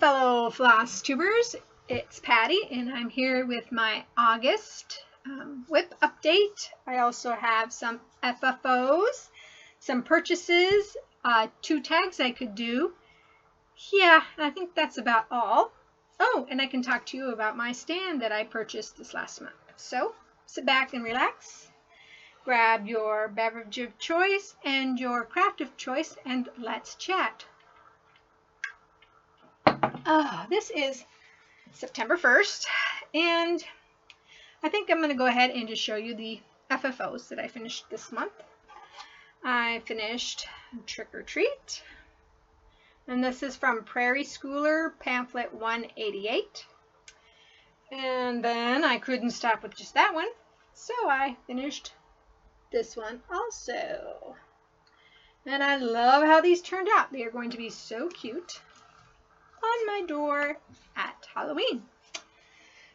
fellow floss tubers, it's Patty and I'm here with my August whip update. I also have some FFOs, some purchases, 2 tags I could do. Yeah, I think that's about all. Oh, and I can talk to you about my stand that I purchased this last month. So sit back and relax, grab your beverage of choice and your craft of choice, and let's chat. This is September 1st, and I think I'm going to go ahead and just show you the FFOs that I finished this month. I finished Trick or Treat, and this is from Prairie Schooler Pamphlet 188. And then I couldn't stop with just that one, so I finished this one also. And I love how these turned out. They are going to be so cute on my door at Halloween,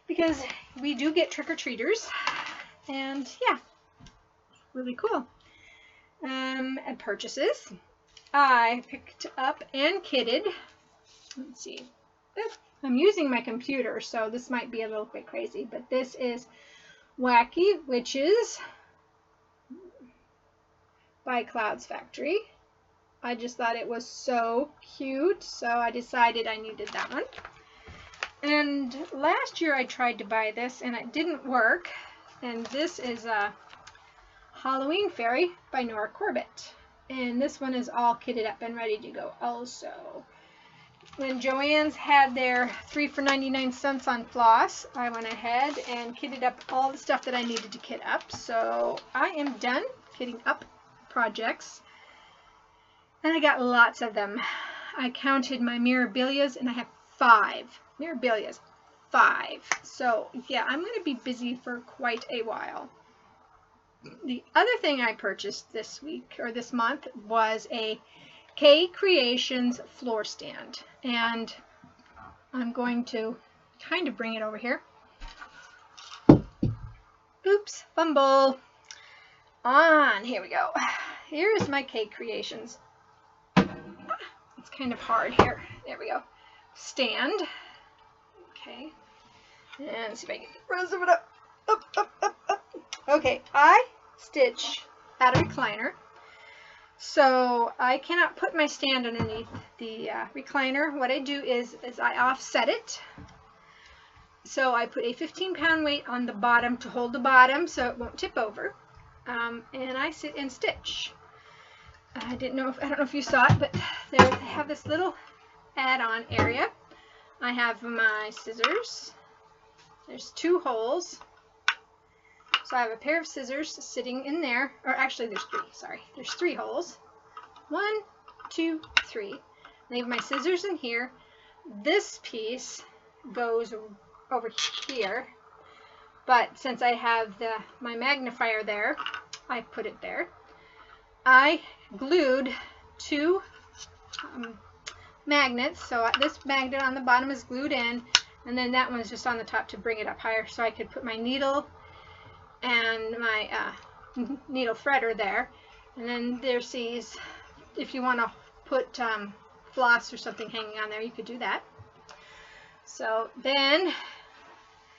because we do get trick-or-treaters, and yeah, really cool. And purchases, I picked up and kitted, let's see, I'm using my computer, so this might be a little bit crazy, but this is Wacky Witches by Clouds Factory. I just thought it was so cute, so I decided I needed that one. And last year I tried to buy this and it didn't work. And this is a Halloween Fairy by Nora Corbett. And this one is all kitted up and ready to go also. When Joann's had their 3 for 99 cents on floss, I went ahead and kitted up all the stuff that I needed to kit up. So I am done kitting up projects. And I got lots of them. I counted my mirabilias and I have 5 mirabilias. 5. So yeah, I'm going to be busy for quite a while. The other thing I purchased this week or this month was a K Creations floor stand. And I'm going to kind of bring it over here. Oops, fumble. Here we go. Here's my K Creations. It's kind of hard here. There we go. Stand. Okay. And see if I can raise it up. Up. Okay. I stitch out a recliner. So I cannot put my stand underneath the recliner. What I do is I offset it. So I put a 15-pound weight on the bottom to hold the bottom so it won't tip over. And I sit and stitch. I don't know if you saw it, but they have this little add-on area. I have my scissors. There's 2 holes. So I have a pair of scissors sitting in there, or actually there's 3, sorry. There's 3 holes. 1, 2, 3. I have my scissors in here. This piece goes over here, but since I have my magnifier there, I put it there. I glued 2 magnets, so this magnet on the bottom is glued in, and then that one's just on the top to bring it up higher, so I could put my needle and my needle threader there. And then there's these, if you want to put floss or something hanging on there, you could do that. So then,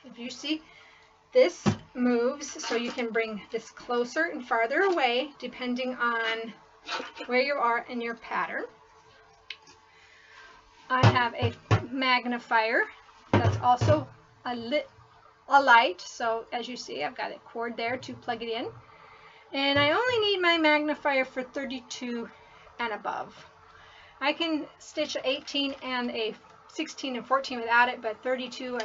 if you see, this moves, so you can bring this closer and farther away depending on where you are in your pattern. I have a magnifier that's also a light, so as you see, I've got a cord there to plug it in. And I only need my magnifier for 32 and above. I can stitch an 18 and a 16 and 14 without it, but 32,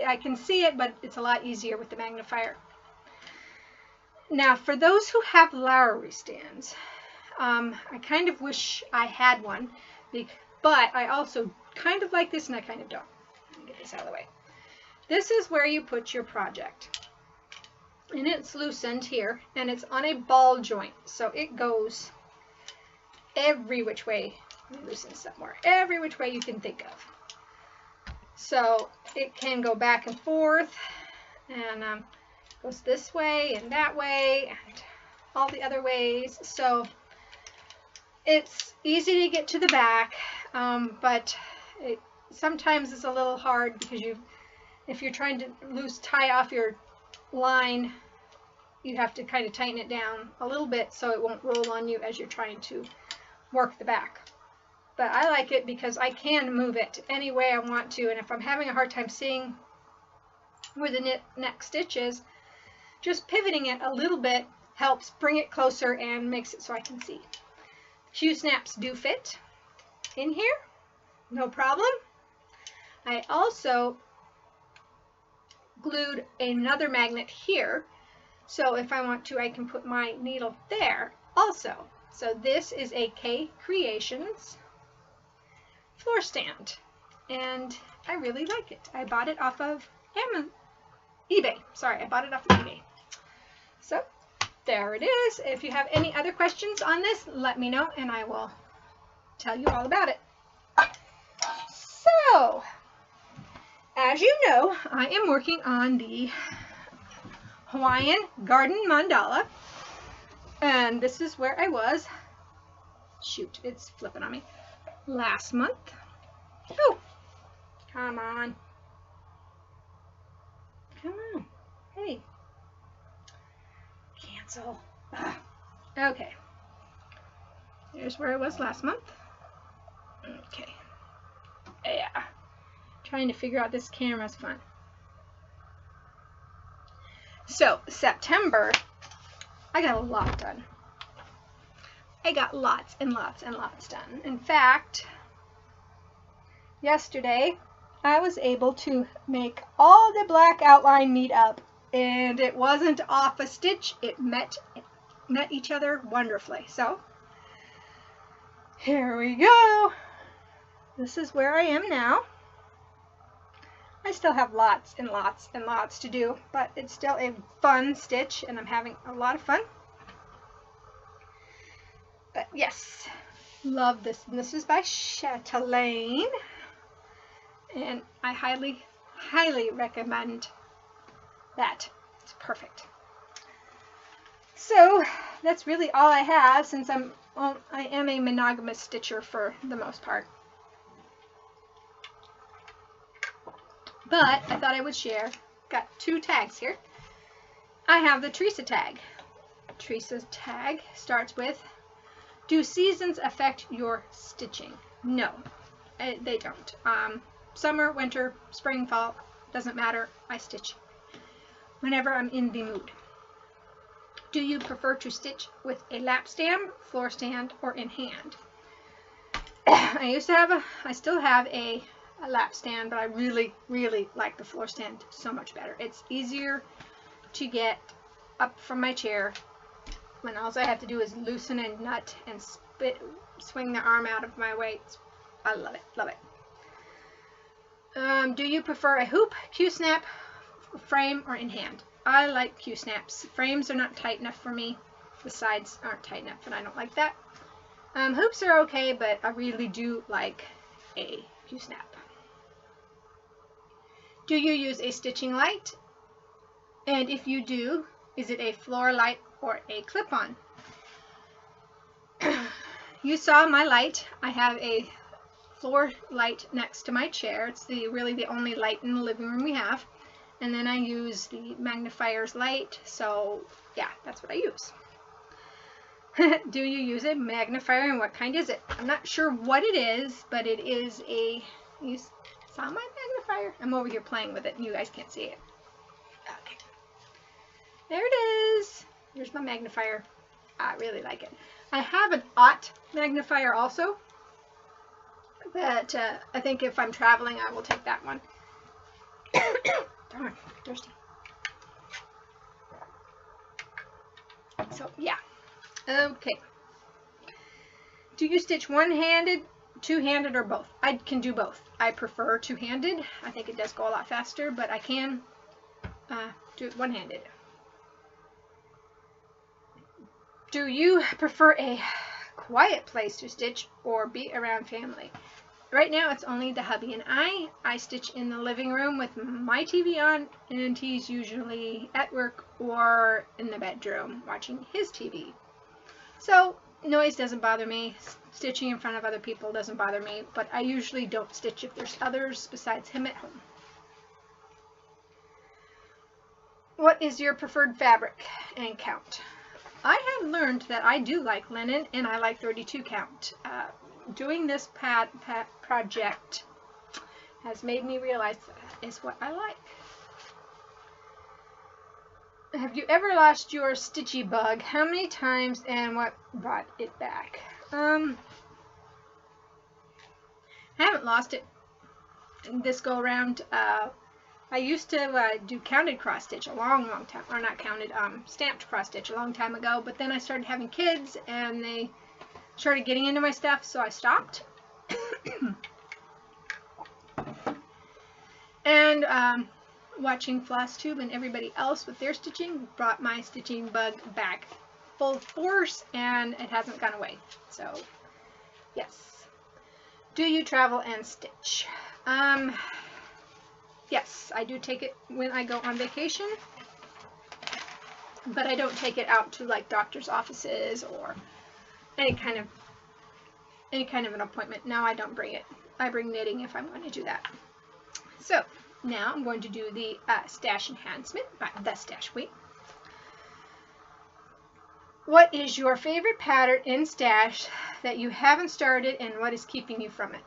I can see it, but it's a lot easier with the magnifier. Now, for those who have Ravelry stands, I kind of wish I had one, but I also kind of like this and I kind of don't. Let me get this out of the way. This is where you put your project. And it's loosened here, and it's on a ball joint, so it goes every which way. Let me loosen some more. Every which way you can think of. So it can go back and forth, and goes this way and that way and all the other ways. So it's easy to get to the back, but sometimes it's a little hard because if you're trying to tie off your line, you have to kind of tighten it down a little bit so it won't roll on you as you're trying to work the back. But I like it because I can move it any way I want to, and if I'm having a hard time seeing where the next stitch is, just pivoting it a little bit helps bring it closer and makes it so I can see. Q-snaps do fit in here, no problem. I also glued another magnet here, so if I want to, I can put my needle there also. So this is a K Creations floor stand, and I really like it. I bought it off of eBay. Sorry, I bought it off of eBay. So there it is. If you have any other questions on this, let me know and I will tell you all about it. So, as you know, I am working on the Hawaiian garden mandala, and this is where I was. Shoot, it's flipping on me. Last month. Oh, come on. Come on. Hey. Cancel. Ugh. Okay. Here's where I was last month. Okay. Yeah. Trying to figure out this camera's fun. So, September, I got a lot done. I got lots and lots and lots done. In fact, yesterday, I was able to make all the black outline meet up, and it wasn't off a stitch. It met each other wonderfully. So, here we go. This is where I am now. I still have lots and lots and lots to do, but it's still a fun stitch, and I'm having a lot of fun. But yes, love this. And this is by Chatelaine, and I highly, highly recommend that. It's perfect. So that's really all I have, since I am a monogamous stitcher for the most part. But I thought I would share. Got two tags here. I have the Teresa Tag. Teresa Tag starts with, do seasons affect your stitching? No, they don't. Summer, winter, spring, fall, doesn't matter. I stitch whenever I'm in the mood. Do you prefer to stitch with a lap stand, floor stand, or in hand? I still have a lap stand, but I really, really like the floor stand so much better. It's easier to get up from my chair when all I have to do is loosen and nut and swing the arm out of my way. I love it, love it. Do you prefer a hoop, Q-snap, frame, or in hand? I like Q-snaps. Frames are not tight enough for me. The sides aren't tight enough, and I don't like that. Hoops are okay, but I really do like a Q-snap. Do you use a stitching light? And if you do, is it a floor light or a clip-on? You saw my light. I have a floor light next to my chair. It's really the only light in the living room we have. And then I use the magnifier's light. So yeah, that's what I use. Do you use a magnifier, and what kind is it? I'm not sure what it is, but it is a... You saw my magnifier? I'm over here playing with it and you guys can't see it. Okay. There it is. Here's my magnifier. I really like it. I have an Ott magnifier also, but I think if I'm traveling, I will take that one. Darn, thirsty. So, yeah. Okay. Do you stitch one-handed, two-handed, or both? I can do both. I prefer two-handed. I think it does go a lot faster, but I can do it one-handed. Do you prefer a quiet place to stitch or be around family? Right now it's only the hubby and I. I stitch in the living room with my TV on, and he's usually at work or in the bedroom watching his TV. So Noise doesn't bother me. Stitching in front of other people doesn't bother me, but I usually don't stitch if there's others besides him at home. What is your preferred fabric and count? I have learned that I do like linen and I like 32 count. Doing this project has made me realize that is what I like. Have you ever lost your stitchy bug? How many times and what brought it back? I haven't lost it this go around. I used to do counted cross stitch a long time, or not counted, stamped cross stitch a long time ago, but then I started having kids and they started getting into my stuff, so I stopped. And watching Flosstube and everybody else with their stitching brought my stitching bug back full force, and it hasn't gone away. So, yes. Do you travel and stitch? Yes, I do take it when I go on vacation, but I don't take it out to like doctor's offices or any kind of an appointment. No, I don't bring it. I bring knitting if I'm going to do that. So now I'm going to do the stash enhancement by the Stash Queen. What is your favorite pattern in stash that you haven't started, and what is keeping you from it?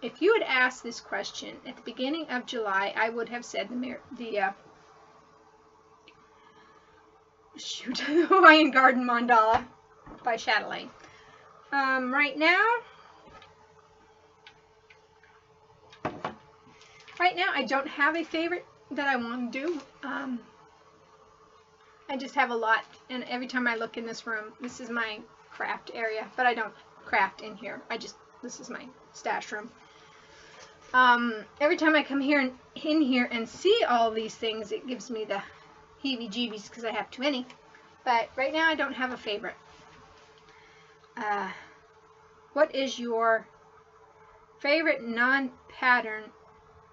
If you had asked this question at the beginning of July, I would have said the Hawaiian Garden Mandala by Chatelaine. Right now I don't have a favorite that I want to do. I just have a lot, and every time I look in this room, this is my craft area, but I don't craft in here. This is my stash room. Every time I come in here and see all these things, it gives me the heebie-jeebies because I have too many. But right now I don't have a favorite. What is your favorite non-pattern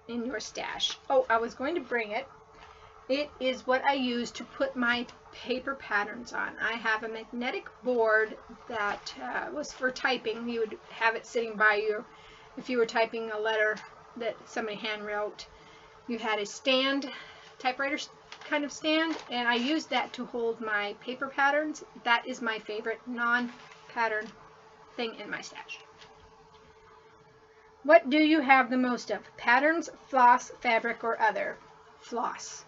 in your stash? Oh, I was going to bring it. It is what I use to put my paper patterns on. I have a magnetic board that was for typing. You would have it sitting by you if you were typing a letter that somebody hand wrote. You had a stand, typewriter kind of stand, and I used that to hold my paper patterns. That is my favorite non-pattern thing in my stash. What do you have the most of? Patterns, floss, fabric, or other? Floss.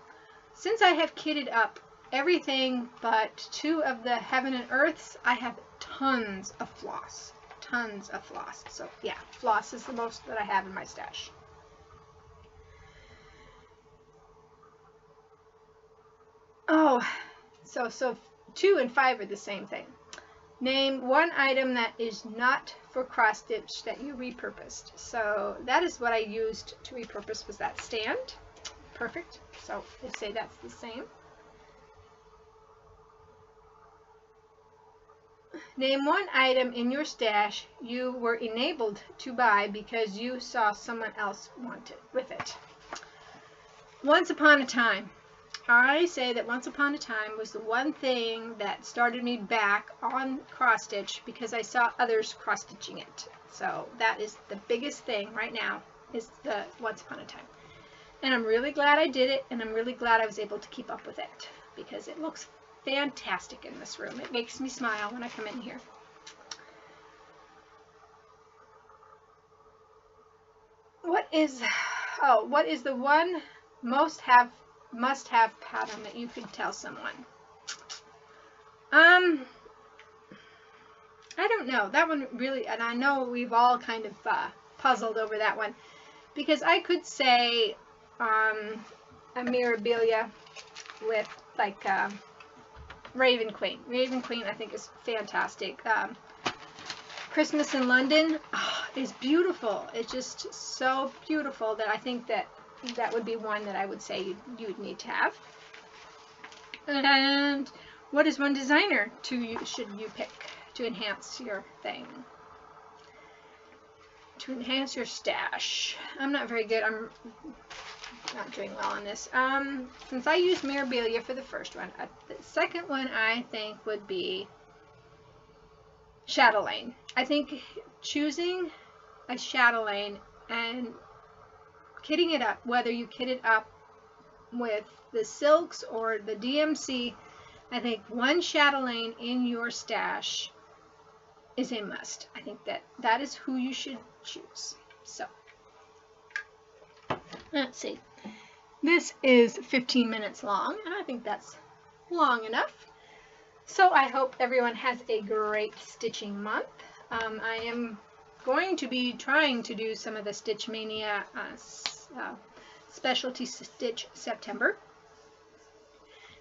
Since I have kitted up everything but 2 of the Heaven and Earths, I have tons of floss. Tons of floss. So yeah, floss is the most that I have in my stash. Oh, so 2 and 5 are the same thing. Name one item that is not for cross stitch that you repurposed. So that is what I used to repurpose, was that stand. Perfect. So let's say that's the same. Name one item in your stash you were enabled to buy because you saw someone else wanted with it. Once upon a time. I say that Once Upon a Time was the one thing that started me back on cross stitch because I saw others cross stitching it. So that is the biggest thing right now, is the Once Upon a Time. And I'm really glad I did it, and I'm really glad I was able to keep up with it because it looks fantastic in this room. It makes me smile when I come in here. What is the one must-have pattern that you could tell someone? I don't know. That one really, and I know we've all kind of puzzled over that one, because I could say a mirabilia with like Raven Queen. Raven Queen I think is fantastic. Christmas in London is beautiful. It's just so beautiful that I think that would be one that I would say you'd need to have. And what is one designer should you pick to enhance your thing? To enhance your stash. I'm not very good. I'm not doing well on this. Since I used Mirabilia for the first one, the second one I think would be chatelaine. I think choosing a chatelaine and kitting it up, whether you kit it up with the silks or the DMC, I think one chatelaine in your stash is a must. I think that is who you should choose. So let's see. This is 15 minutes long, and I think that's long enough. So I hope everyone has a great stitching month. I am going to be trying to do some of the Stitch Mania specialty stitch September.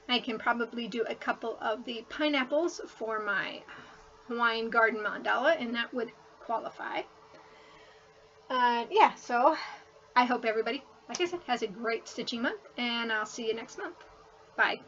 I can probably do a couple of the pineapples for my Hawaiian garden mandala, and that would qualify. Yeah, so I hope everybody, like I said, has a great stitching month, and I'll see you next month. Bye.